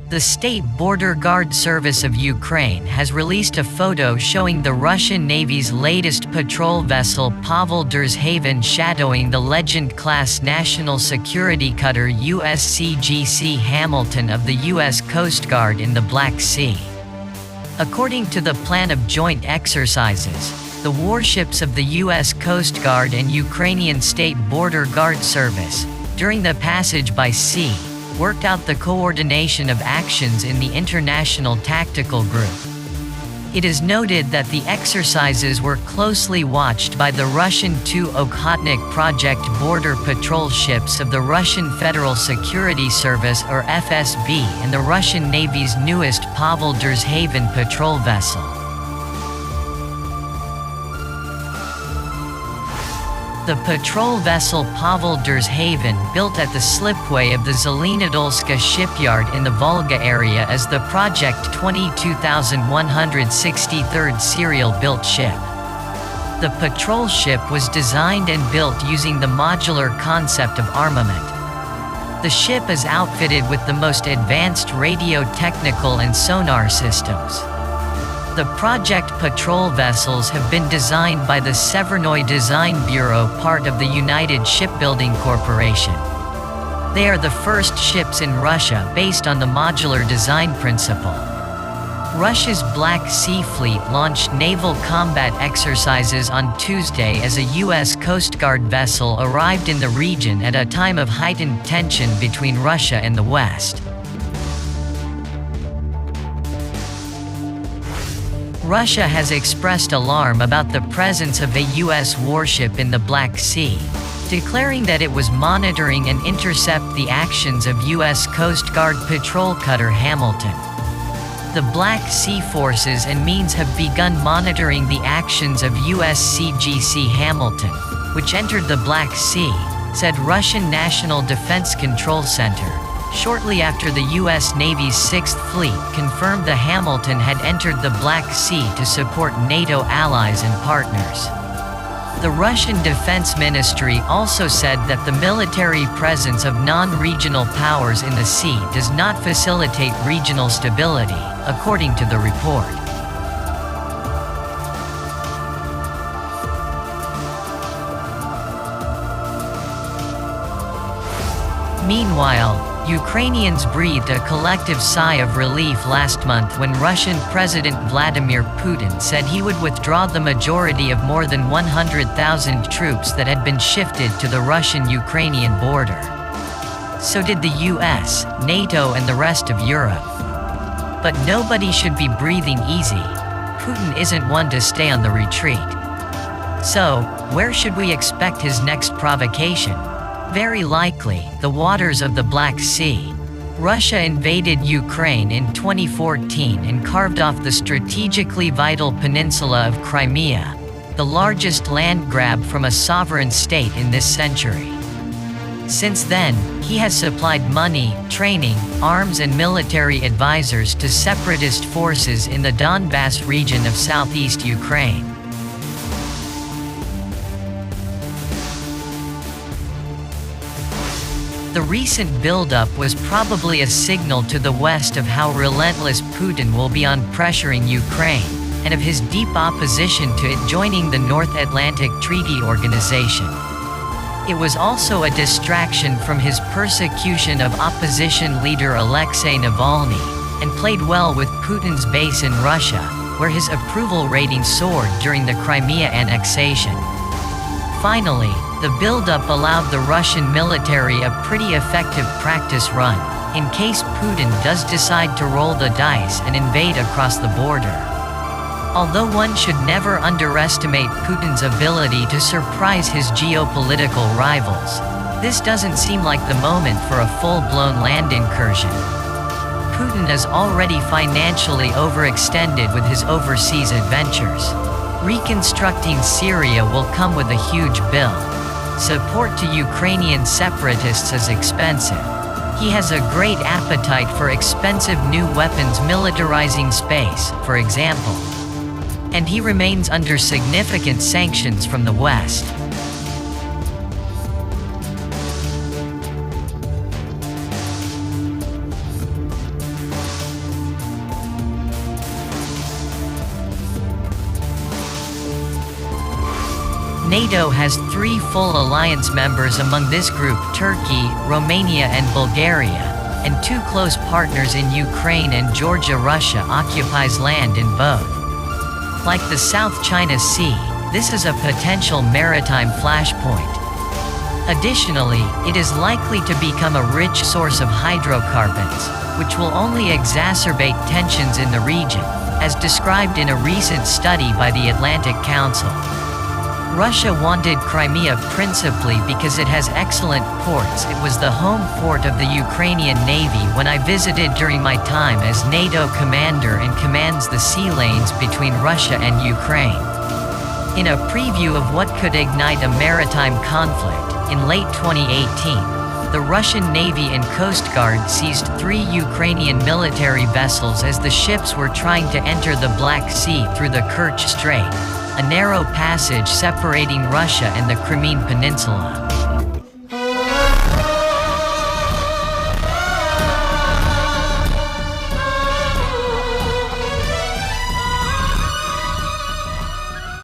The State Border Guard Service of Ukraine has released a photo showing the Russian Navy's latest patrol vessel Pavel Derzhavin shadowing the Legend-class national security cutter USCGC Hamilton of the US Coast Guard in the Black Sea. According to the plan of joint exercises, the warships of the US Coast Guard and Ukrainian State Border Guard Service, during the passage by sea, worked out the coordination of actions in the International Tactical Group. It is noted that the exercises were closely watched by the Russian two Okhotnik Project border patrol ships of the Russian Federal Security Service or FSB and the Russian Navy's newest Pavel Derzhavin patrol vessel. The patrol vessel Pavel Derzhavin, built at the slipway of the Zelenodolska shipyard in the Volga area, as the Project 22163rd serial-built ship. The patrol ship was designed and built using the modular concept of armament. The ship is outfitted with the most advanced radio-technical and sonar systems. The project patrol vessels have been designed by the Severnoy Design Bureau, part of the United Shipbuilding Corporation. They are the first ships in Russia based on the modular design principle. Russia's Black Sea Fleet launched naval combat exercises on Tuesday as a U.S. Coast Guard vessel arrived in the region at a time of heightened tension between Russia and the West. Russia has expressed alarm about the presence of a U.S. warship in the Black Sea, declaring that it was monitoring and intercept the actions of U.S. Coast Guard patrol cutter Hamilton. The Black Sea forces and means have begun monitoring the actions of USCGC Hamilton, which entered the Black Sea, said Russian National Defense Control Center, shortly after the U.S. Navy's 6th Fleet confirmed the Hamilton had entered the Black Sea to support NATO allies and partners. The Russian Defense Ministry also said that the military presence of non-regional powers in the sea does not facilitate regional stability, according to the report. Meanwhile, Ukrainians breathed a collective sigh of relief last month when Russian President Vladimir Putin said he would withdraw the majority of more than 100,000 troops that had been shifted to the Russian-Ukrainian border. So did the US, NATO and the rest of Europe. But nobody should be breathing easy. Putin isn't one to stay on the retreat. So, where should we expect his next provocation? Very likely, the waters of the Black Sea. Russia invaded Ukraine in 2014 and carved off the strategically vital peninsula of Crimea, the largest land grab from a sovereign state in this century. Since then, he has supplied money, training, arms and military advisors to separatist forces in the Donbass region of southeast Ukraine. The recent buildup was probably a signal to the West of how relentless Putin will be on pressuring Ukraine, and of his deep opposition to it joining the North Atlantic Treaty Organization. It was also a distraction from his persecution of opposition leader Alexei Navalny, and played well with Putin's base in Russia, where his approval rating soared during the Crimea annexation. Finally, the buildup allowed the Russian military a pretty effective practice run, in case Putin does decide to roll the dice and invade across the border. Although one should never underestimate Putin's ability to surprise his geopolitical rivals, this doesn't seem like the moment for a full-blown land incursion. Putin is already financially overextended with his overseas adventures. Reconstructing Syria will come with a huge bill. Support to Ukrainian separatists is expensive. He has a great appetite for expensive new weapons militarizing space, for example. And he remains under significant sanctions from the West. NATO has 3 full alliance members among this group: Turkey, Romania and Bulgaria, and 2 close partners in Ukraine and Georgia. Russia occupies land in both. Like the South China Sea, this is a potential maritime flashpoint. Additionally, it is likely to become a rich source of hydrocarbons, which will only exacerbate tensions in the region, as described in a recent study by the Atlantic Council. Russia wanted Crimea principally because it has excellent ports. It was the home port of the Ukrainian Navy when I visited during my time as NATO commander, and commands the sea lanes between Russia and Ukraine. In a preview of what could ignite a maritime conflict, in late 2018, the Russian Navy and Coast Guard seized 3 Ukrainian military vessels as the ships were trying to enter the Black Sea through the Kerch Strait, a narrow passage separating Russia and the Crimean Peninsula.